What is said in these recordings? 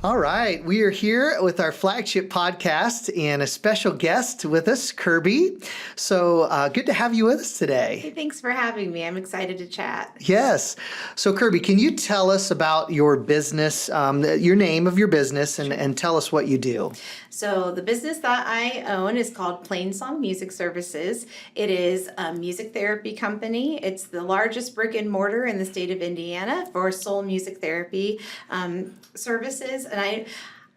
All right, we are here with our flagship podcast and a special guest with us, Kirby. So good to have you with us today. Hey, thanks for having me. I'm excited to chat. Yes. So Kirby, can you tell us about your business, your name of your business, and tell us what you do? So the business that I own is called PlainSong Music Services. It is a music therapy company. It's the largest brick and mortar in the state of Indiana for soul music therapy services. And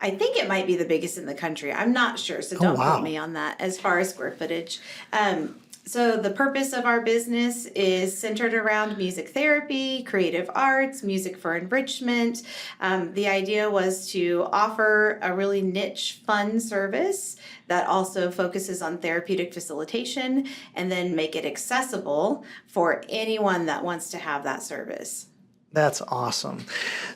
I think it might be the biggest in the country. I'm not sure, so don't quote me on that as far as square footage. So the purpose of our business is centered around music therapy, creative arts, music for enrichment. The idea was to offer a really niche, fun service that also focuses on therapeutic facilitation and then make it accessible for anyone that wants to have that service. That's awesome.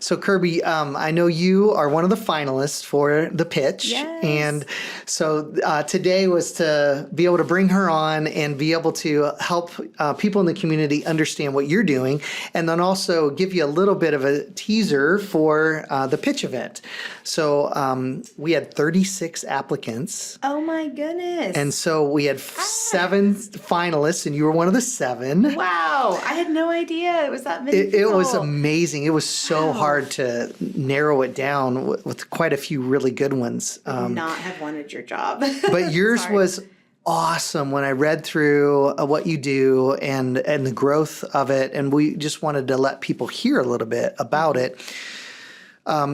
So Kirby, I know you are one of the finalists for the pitch. Yes. And so today was to be able to bring her on and be able to help people in the community understand what you're doing, and then also give you a little bit of a teaser for the pitch event. So we had 36 applicants. Oh my goodness. And so we had 7 finalists, and you were one of the 7. Wow. I had no idea it was that many It people. was amazing. It was so hard to narrow it down with quite a few really good ones. I would not have wanted your job. But yours was awesome when I read through what you do and the growth of it. And we just wanted to let people hear a little bit about it.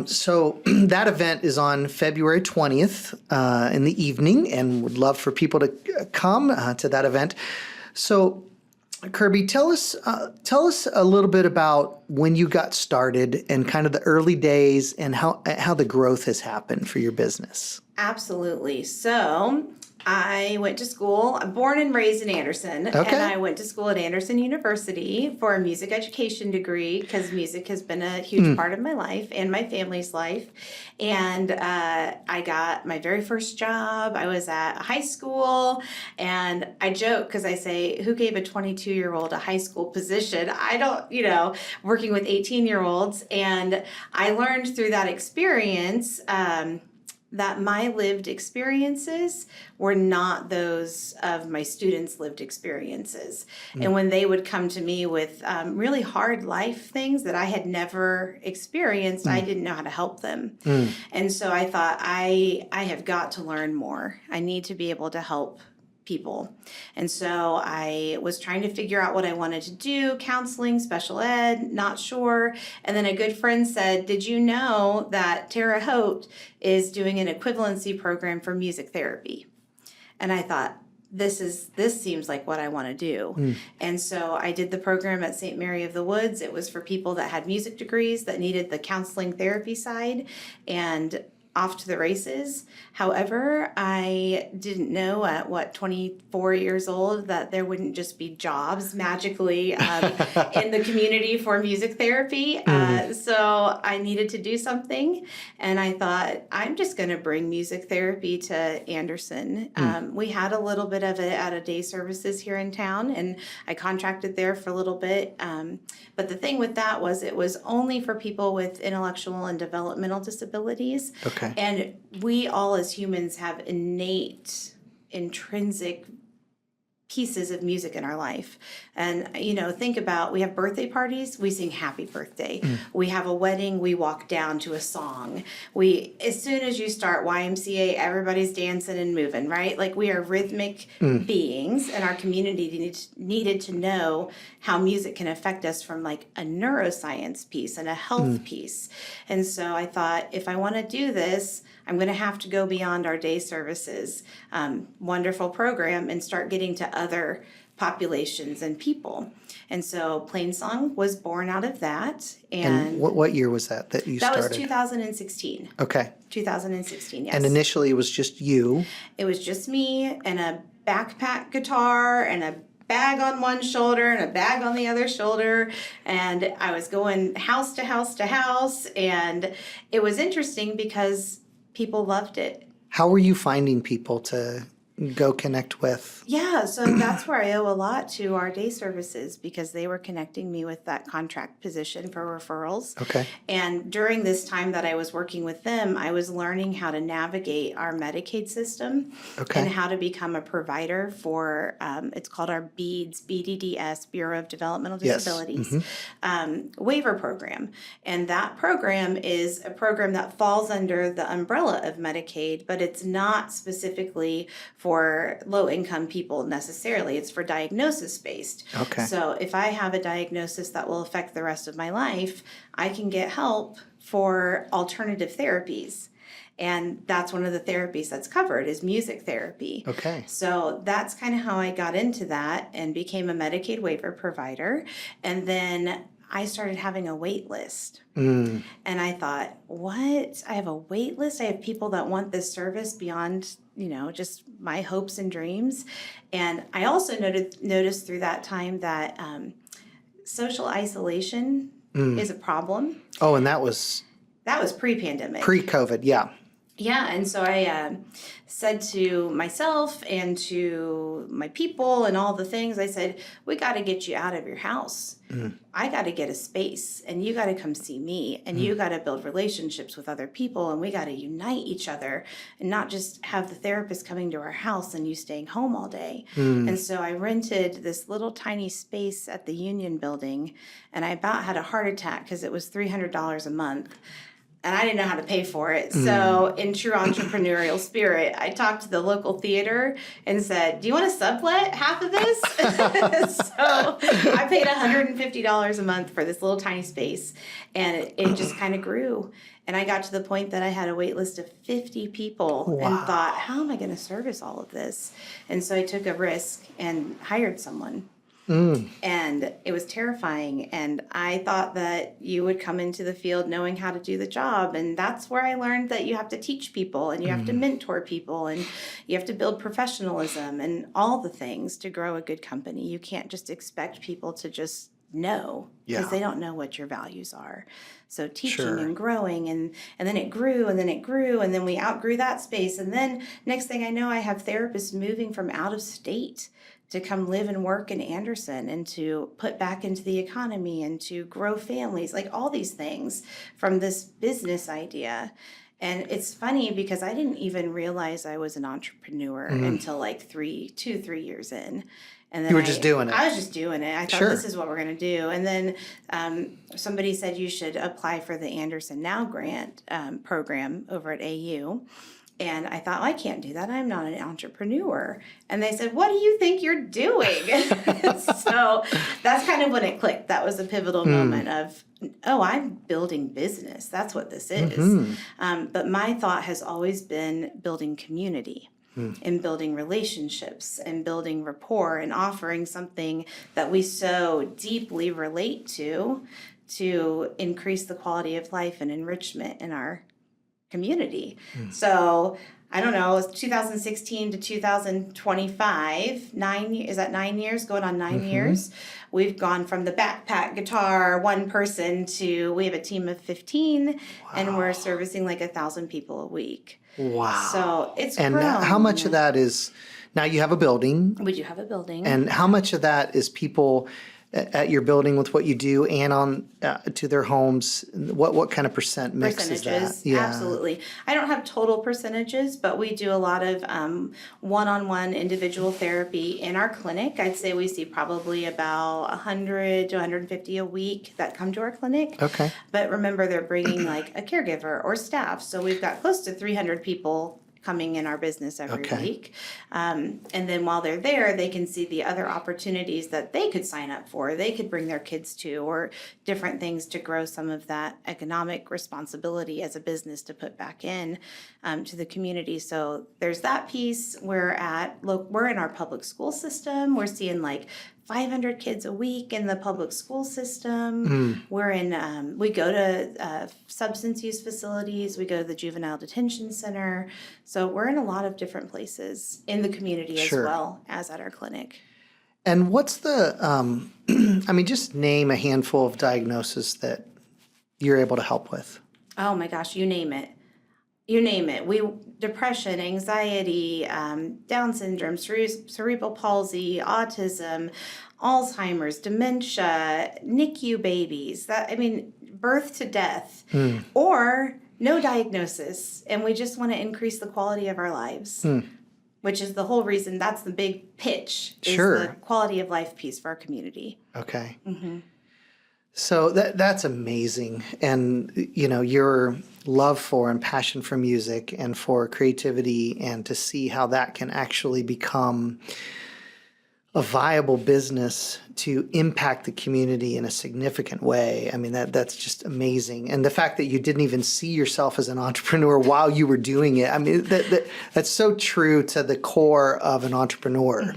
So that event is on February 20th in the evening, and would love for people to come to that event. So Kirby, tell us a little bit about when you got started and kind of the early days and how the growth has happened for your business. Absolutely. So I went to school. I'm born and raised in Anderson. Okay. And I went to school at Anderson University for a music education degree because music has been a huge part of my life and my family's life. And I got my very first job. I was at high school, and I joke because I say, who gave a 22-year-old a high school position? I don't, working with 18-year-olds. And I learned through that experience that my lived experiences were not those of my students' lived experiences. And when they would come to me with really hard life things that I had never experienced, I didn't know how to help them. And so I thought, I have got to learn more. I need to be able to help people. And so I was trying to figure out what I wanted to do, counseling, special ed, not sure. And then a good friend said, did you know that Terre Haute is doing an equivalency program for music therapy? And I thought, this seems like what I want to do. And so I did the program at St. Mary of the Woods. It was for people that had music degrees that needed the counseling therapy side, and off to the races. However, I didn't know at 24 years old that there wouldn't just be jobs magically in the community for music therapy. So I needed to do something, and I thought, I'm just going to bring music therapy to Anderson. We had a little bit of it at a day services here in town, and I contracted there for a little bit. But the thing with that was it was only for people with intellectual and developmental disabilities. Okay. And we all as humans have innate, intrinsic pieces of music in our life. And, think about, we have birthday parties, we sing happy birthday. We have a wedding, we walk down to a song. As soon as you start YMCA, everybody's dancing and moving, right? Like, we are rhythmic beings, and our community needed to know how music can affect us from like a neuroscience piece and a health piece. And so I thought, if I want to do this, I'm going to have to go beyond our day services, wonderful program, and start getting to other populations and people. And so PlainSong was born out of that. And what year was that you started? That was 2016. Okay. 2016, yes. And initially it was just you. It was just me and a backpack guitar and a bag on one shoulder and a bag on the other shoulder, and I was going house to house to house, and it was interesting because people loved it. How were you finding people to go connect with? Yeah, so that's where I owe a lot to our day services because they were connecting me with that contract position for referrals. Okay. And during this time that I was working with them, I was learning how to navigate our Medicaid system Okay. and how to become a provider for, it's called our BEADS, BDDS, Bureau of Developmental Yes. Disabilities, waiver program. And that program is a program that falls under the umbrella of Medicaid, but it's not specifically for low-income people necessarily. It's for diagnosis-based. Okay. So if I have a diagnosis that will affect the rest of my life, I can get help for alternative therapies. And that's one of the therapies that's covered is music therapy. Okay. So that's kind of how I got into that and became a Medicaid waiver provider. And then I started having a wait list. And I thought, what? I have a wait list? I have people that want this service beyond, just my hopes and dreams. And I also noticed through that time that social isolation is a problem. Oh, and that was pre-pandemic. pre-COVID. Yeah. Yeah, and so I said to myself and to my people and all the things, I said, we got to get you out of your house. I got to get a space, and you got to come see me, and you got to build relationships with other people, and we got to unite each other and not just have the therapist coming to our house and you staying home all day. And so I rented this little tiny space at the Union Building, and I about had a heart attack because it was $300 a month. And I didn't know how to pay for it. So in true entrepreneurial spirit, I talked to the local theater and said, do you want to sublet half of this? So I paid $150 a month for this little tiny space. And it just kind of grew. And I got to the point that I had a wait list of 50 people and thought, how am I going to service all of this? And so I took a risk and hired someone. And it was terrifying. And I thought that you would come into the field knowing how to do the job. And that's where I learned that you have to teach people and you have to mentor people and you have to build professionalism and all the things to grow a good company. You can't just expect people to just know because they don't know what your values are. So teaching and growing and then it grew and then it grew and then we outgrew that space. And then next thing I know, I have therapists moving from out of state to come live and work in Anderson and to put back into the economy and to grow families, like all these things from this business idea. And it's funny because I didn't even realize I was an entrepreneur until like 3 years in. And then You were just doing it. I was just doing it. I thought this is what we're going to do. And then somebody said you should apply for the Anderson Now grant program over at AU. And I thought, I can't do that. I'm not an entrepreneur. And they said, what do you think you're doing? So that's kind of when it clicked. That was a pivotal moment of, oh, I'm building business. That's what this is. But my thought has always been building community and building relationships and building rapport and offering something that we so deeply relate to increase the quality of life and enrichment in our community. So I don't know, it's 2016 to 2025, is that 9 years? Going on 9 years. We've gone from the backpack guitar, one person to we have a team of 15 and we're servicing like 1,000 people a week. Wow. So it's And grown. how much of that is, now you have a building, We do have a building. and how much of that is people at your building with what you do and on to their homes? What kind of percent mix is that? Percentages, absolutely. I don't have total percentages, but we do a lot of one-on-one individual therapy in our clinic. I'd say we see probably about 100 to 150 a week that come to our clinic. Okay. But remember, they're bringing like a caregiver or staff. So we've got close to 300 people coming in our business every week. And then while they're there, they can see the other opportunities that they could sign up for, they could bring their kids to, or different things to grow some of that economic responsibility as a business to put back in to the community. So there's that piece. We're in our public school system. We're seeing like 500 kids a week in the public school system. We're in, we go to substance use facilities. We go to the juvenile detention center. So we're in a lot of different places in the community as well as at our clinic. And what's the, I mean, just name a handful of diagnoses that you're able to help with. Oh my gosh, you name it. you name it. Depression, anxiety, Down syndrome, cerebral palsy, autism, Alzheimer's, dementia, NICU babies. Birth to death, or no diagnosis, and we just want to increase the quality of our lives. Which is the whole reason. That's the big pitch. Is the quality of life piece for our community. Okay. So that's amazing. And, your love for and passion for music and for creativity, and to see how that can actually become a viable business to impact the community in a significant way. I mean, that's just amazing. And the fact that you didn't even see yourself as an entrepreneur while you were doing it, I mean, that's so true to the core of an entrepreneur.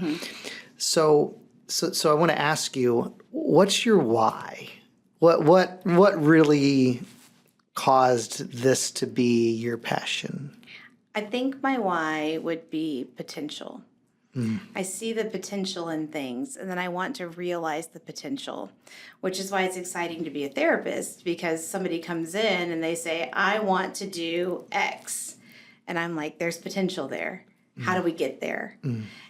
So I want to ask you, what's your why? What really caused this to be your passion? I think my why would be potential. I see the potential in things, and then I want to realize the potential, which is why it's exciting to be a therapist, because somebody comes in and they say, I want to do X. And I'm like, there's potential there. How do we get there?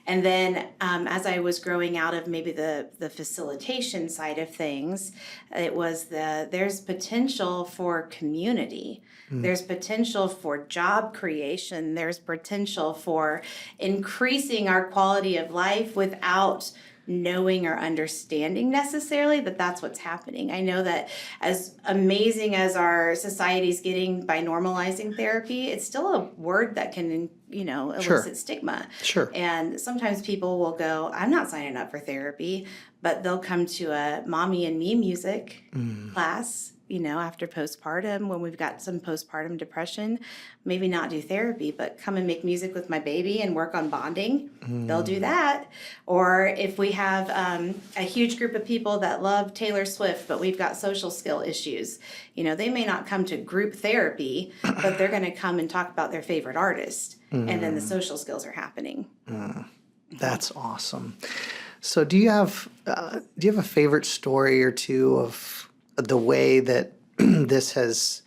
And then as I was growing out of maybe the facilitation side of things, it was there's potential for community. There's potential for job creation. There's potential for increasing our quality of life without knowing or understanding necessarily that that's what's happening. I know that as amazing as our society's getting by normalizing therapy, it's still a word that can, elicit stigma. Sure. And sometimes people will go, I'm not signing up for therapy, but they'll come to a mommy and me music class, after postpartum, when we've got some postpartum depression, maybe not do therapy, but come and make music with my baby and work on bonding. They'll do that. Or if we have a huge group of people that love Taylor Swift, but we've got social skill issues, they may not come to group therapy, but they're going to come and talk about their favorite artist. And then the social skills are happening. That's awesome. So do you have a favorite story or two of the way that this has,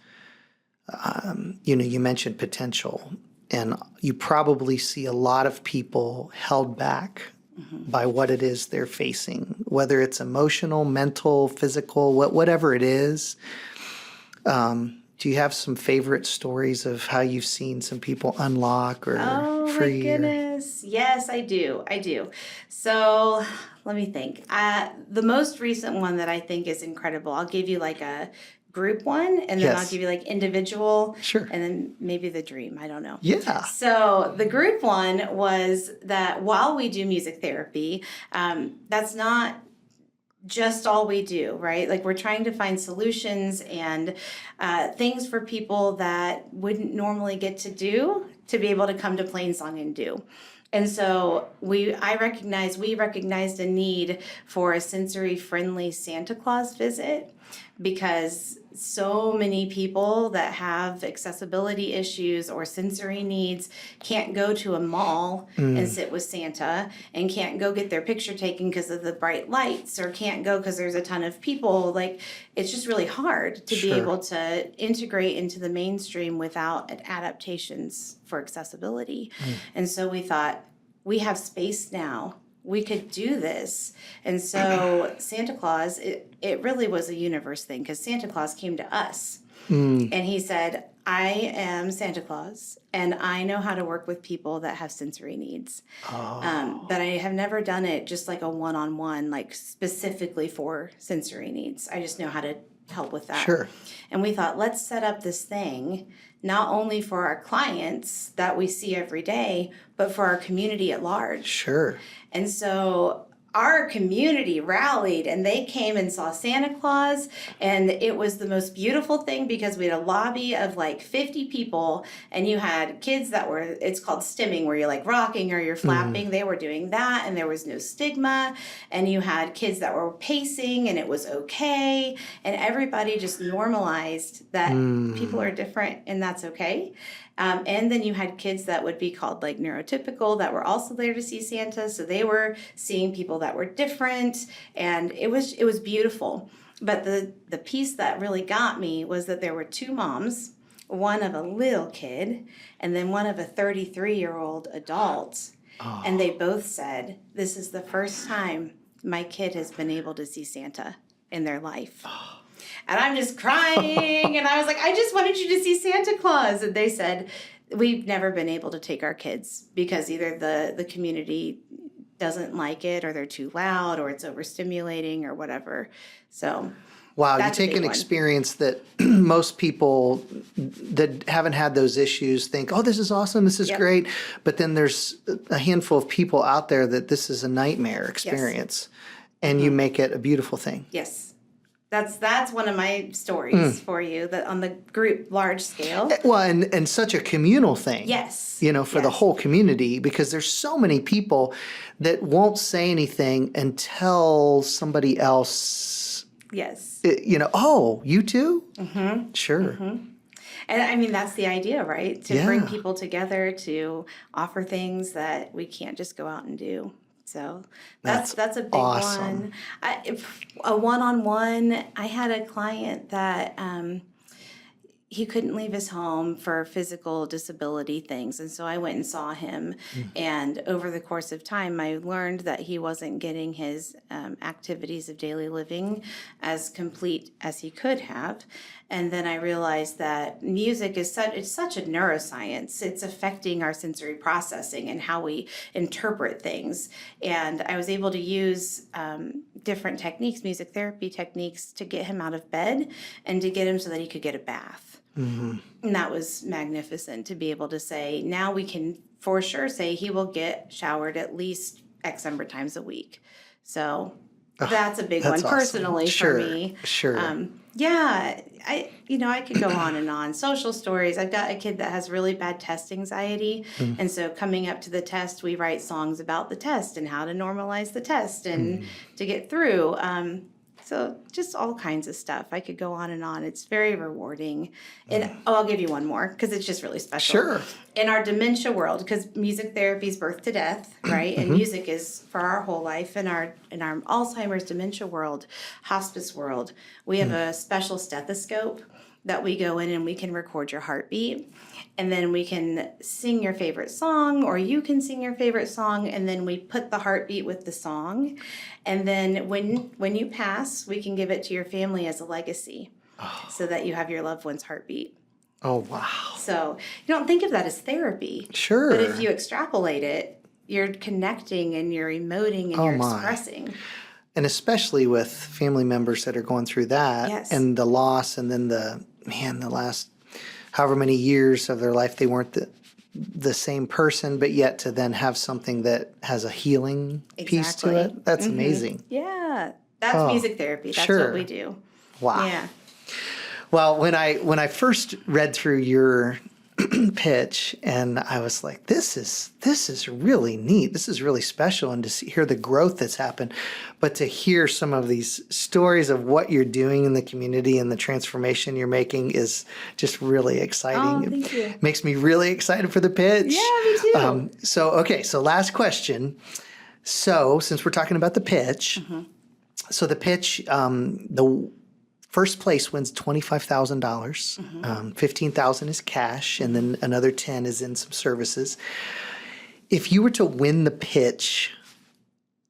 you mentioned potential, and you probably see a lot of people held back by what it is they're facing, whether it's emotional, mental, physical, whatever it is. Do you have some favorite stories of how you've seen some people unlock or free? Oh my goodness. Yes, I do. So let me think. The most recent one that I think is incredible, I'll give you like a group one, and then I'll give you like individual. Sure. And then maybe the dream. I don't know. Yeah. So the group one was that while we do music therapy, that's not just all we do, right? Like, we're trying to find solutions and things for people that wouldn't normally get to do, to be able to come to PlainSong and do. And so we recognized a need for a sensory-friendly Santa Claus visit, because so many people that have accessibility issues or sensory needs can't go to a mall and sit with Santa, and can't go get their picture taken because of the bright lights, or can't go because there's a ton of people. Like, it's just really hard to be able to integrate into the mainstream without adaptations for accessibility. And so we thought, we have space now. We could do this. And so Santa Claus, it really was a universe thing, because Santa Claus came to us and he said, I am Santa Claus, and I know how to work with people that have sensory needs. But I have never done it just like a one-on-one, like specifically for sensory needs. I just know how to help with that. Sure. And we thought, let's set up this thing not only for our clients that we see every day, but for our community at large. Sure. And so our community rallied, and they came and saw Santa Claus, and it was the most beautiful thing, because we had a lobby of like 50 people, and you had kids that were, it's called stimming, where you're like rocking or you're flapping. They were doing that, and there was no stigma. And you had kids that were pacing, and it was okay. And everybody just normalized that people are different, and that's okay. And then you had kids that would be called like neurotypical, that were also there to see Santa. So they were seeing people that were different, and it was beautiful. But the piece that really got me was that there were two moms one of a little kid, and then one of a 33-year-old adult. And they both said, this is the first time my kid has been able to see Santa in their life. And I'm just crying. And I was like, I just wanted you to see Santa Claus. And they said, we've never been able to take our kids because either the community doesn't like it, or they're too loud, or it's overstimulating, or whatever. So wow, you that's a take big an one. experience that most people that haven't had those issues think, oh, this is awesome, this is Yep. great. But then there's a handful of people out there that this is a nightmare experience. And you make it a beautiful thing. Yes. That's one of my stories for you, that on the group large scale. Well, and such a communal thing. Yes. You know, for the Yes. whole community, because there's so many people that won't say anything until somebody else, Yes. you know, oh, you too? Sure. And I mean, that's the idea, right? To bring Yeah. people together, to offer things that we can't just go out and do. So that's a big awesome. one. A one-on-one, I had a client that he couldn't leave his home for physical disability things. And so I went and saw him. And over the course of time, I learned that he wasn't getting his activities of daily living as complete as he could have. And then I realized that music is such a neuroscience. It's affecting our sensory processing and how we interpret things. And I was able to use different techniques, music therapy techniques, to get him out of bed and to get him so that he could get a bath. And that was magnificent to be able to say, now we can for sure say he will get showered at least X number of times a week. So that's a big one that's awesome. personally Sure, for me. sure. Yeah, I could go on and on. Social stories. I've got a kid that has really bad test anxiety. And so coming up to the test, we write songs about the test and how to normalize the test and to get through. So just all kinds of stuff. I could go on and on. It's very rewarding. And I'll give you one more because it's just really special. Sure. In our dementia world, because music therapy is birth to death, right? And music is for our whole life. In our Alzheimer's dementia world, hospice world, we have a special stethoscope that we go in and we can record your heartbeat. And then we can sing your favorite song, or you can sing your favorite song, and then we put the heartbeat with the song. And then when you pass, we can give it to your family as a legacy so that you have your loved one's heartbeat. Oh, wow. So you don't think of that as therapy. Sure. But if you extrapolate it, you're connecting and you're emoting and you're my. expressing. And especially with family members that are going through that Yes. and the loss, and then the last however many years of their life they weren't the same person, but yet to then have something that has a healing piece to Exactly. it. That's amazing. Yeah. That's music therapy. That's sure. what we do. Wow. Yeah. Well, when I first read through your pitch, and I was like, this is really neat. This is really special, and to hear the growth that's happened, but to hear some of these stories of what you're doing in the community and the transformation you're making is just really exciting. Oh, thank you. It makes me really excited for the pitch. Yeah, me too. So last question. So since we're talking about the pitch, so the pitch, the first place wins $25,000. $15,000 is cash, and then another 10 is in some services. If you were to win the pitch,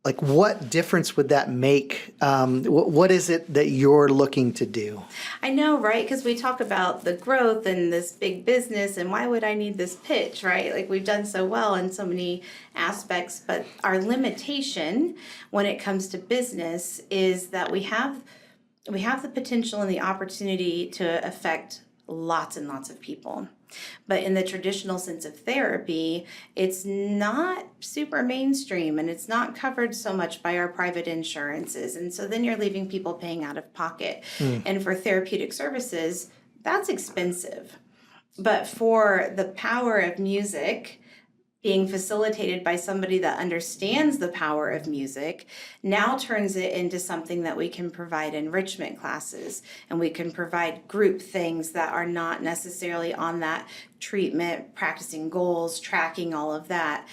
like what difference would that make? What is it that you're looking to do? I know, right? Because we talk about the growth and this big business, and why would I need this pitch, right? Like we've done so well in so many aspects, but our limitation when it comes to business is that we have the potential and the opportunity to affect lots and lots of people. But in the traditional sense of therapy, it's not super mainstream and it's not covered so much by our private insurances. And so then you're leaving people paying out of pocket. And for therapeutic services, that's expensive. But for the power of music, being facilitated by somebody that understands the power of music, now turns it into something that we can provide enrichment classes, and we can provide group things that are not necessarily on that treatment, practicing goals, tracking all of that.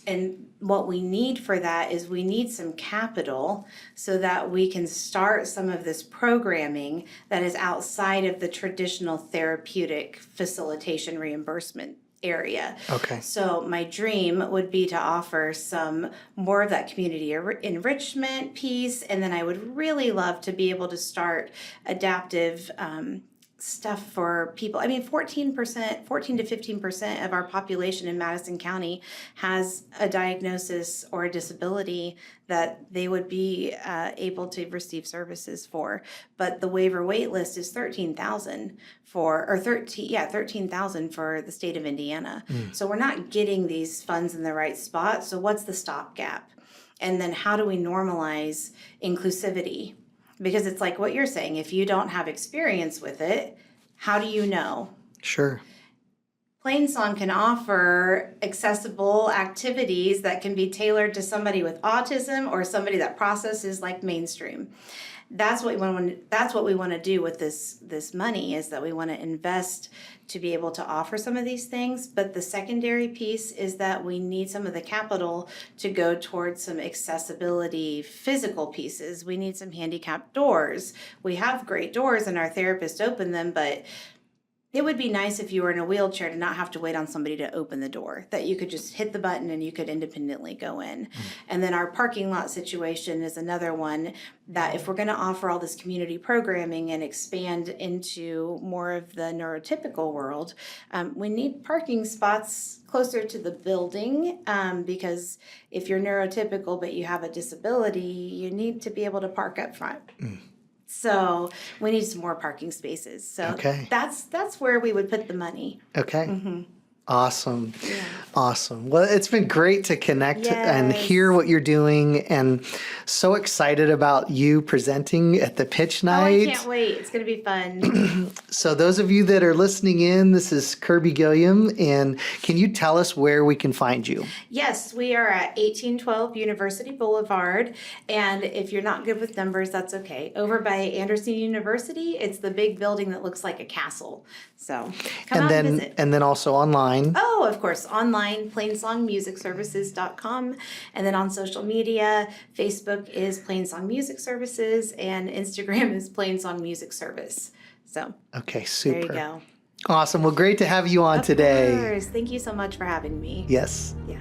And what we need for that is we need some capital so that we can start some of this programming that is outside of the traditional therapeutic facilitation reimbursement area. Okay. So my dream would be to offer some more of that community enrichment piece, and then I would really love to be able to start adaptive stuff for people. I mean, 14% to 15% of our population in Madison County has a diagnosis or a disability that they would be able to receive services for. But the waiver wait list is 13,000 for the state of Indiana. So we're not getting these funds in the right spot. So what's the stopgap? And then how do we normalize inclusivity? Because it's like what you're saying, if you don't have experience with it, how do you know? Sure. PlainSong can offer accessible activities that can be tailored to somebody with autism or somebody that processes like mainstream. That's what we want to do with this money, is that we want to invest to be able to offer some of these things. But the secondary piece is that we need some of the capital to go towards some accessibility physical pieces. We need some handicapped doors. We have great doors and our therapists open them, but it would be nice if you were in a wheelchair to not have to wait on somebody to open the door, that you could just hit the button and you could independently go in. And then our parking lot situation is another one that if we're going to offer all this community programming and expand into more of the neurotypical world, we need parking spots closer to the building, because if you're neurotypical but you have a disability, you need to be able to park up front. So we need some more parking spaces. So Okay. that's where we would put the money. Okay. Awesome. Awesome. Well, it's been great to connect and hear what you're doing, and so excited about you presenting at the pitch night. Oh, I can't wait. It's going to be fun. So those of you that are listening in, this is Kirby Gilliam, and can you tell us where we can find you? Yes, we are at 1812 University Boulevard, and if you're not good with numbers, that's okay. Over by Anderson University, it's the big building that looks like a castle. So come out and visit. And then also online. Oh, of course, online, PlainSongMusicServices.com, and then on social media, Facebook is PlainSong Music Services, and Instagram is PlainSong Music Service. So okay, super. there you go. Awesome. Well, great to have you on today. Of course. Thank you so much for having me. Yes. Yeah.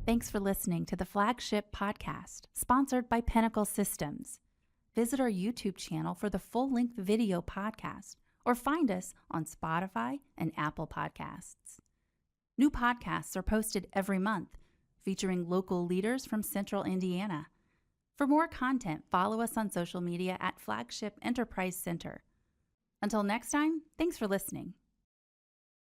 Thanks for listening to the Flagship podcast, sponsored by Pinnacle Systems. Visit our YouTube channel for the full-length video podcast, or find us on Spotify and Apple Podcasts. New podcasts are posted every month, featuring local leaders from Central Indiana. For more content, follow us on social media at Flagship Enterprise Center. Until next time, thanks for listening.